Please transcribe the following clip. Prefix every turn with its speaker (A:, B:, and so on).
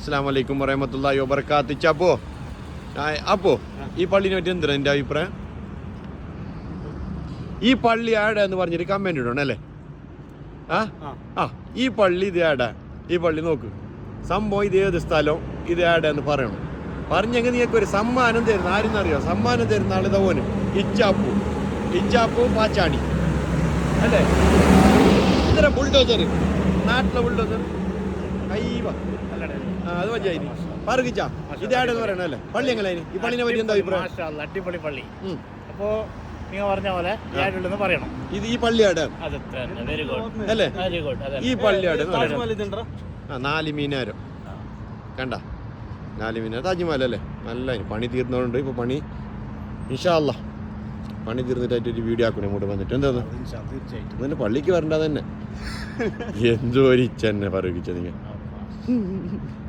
A: അസ്സലാമു അലൈക്കും വറഹ്മത്തുള്ളാഹി വബറകാതുഹു. അപ്പോ ഈ പള്ളിനെ പറ്റി എന്താണ് എൻ്റെ അഭിപ്രായം? ഈ പള്ളി ആടെ എന്ന് പറഞ്ഞിട്ട് കമന്റ് ഇടണം അല്ലേ? ഈ പള്ളി ഇത് ആടെ, ഈ പള്ളി നോക്ക്, സംഭവം ഇത് ഏത് സ്ഥലം, ഇത് ആടെ എന്ന് പറയണം. പറഞ്ഞെങ്കിൽ നീക്ക് ഒരു സമ്മാനം തരുന്ന ആരെന്നറിയോ? സമ്മാനം തരുന്ന ആൾ ഇതവന് ഇച്ചാപ്പു പാച്ചാണി അല്ലേ? ഇതര ബുൾഡോസർ, നാട്ടിലെ ബുൾഡോസർ കൈവ അത് മതിയായി പറകിച്ചാ ഇത് ആടെന്ന് പറയണം അല്ലേ? പള്ളി എങ്ങനെ ഈ പള്ളിനെ പറ്റി എന്താ അഭിപ്രായം?
B: അടിപൊളി പള്ളി. അപ്പോ നിങ്ങൾ പറഞ്ഞ പോലെ പറയണം.
A: ഇത് ഈ പള്ളിയാട് അല്ലേ? ഈ പള്ളിയാട് 4 മീനാരം കണ്ട, 4 മീനാരം താജ്മഹൽ അല്ലേ? നല്ല പണി തീർന്നതുകൊണ്ട് ഇപ്പൊ പണി ഇൻഷാ അല്ലാഹ് പണി തീർന്നിട്ടായിട്ട് ഒരു വീഡിയോ ആക്കണം ഇങ്ങോട്ട് വന്നിട്ട്. എന്താ തീർച്ചയായിട്ടും പള്ളിക്ക് വരണ്ട തന്നെ എന്തോ ഇച്ഛ തന്നെ പറയിച്ച നിങ്ങൾ.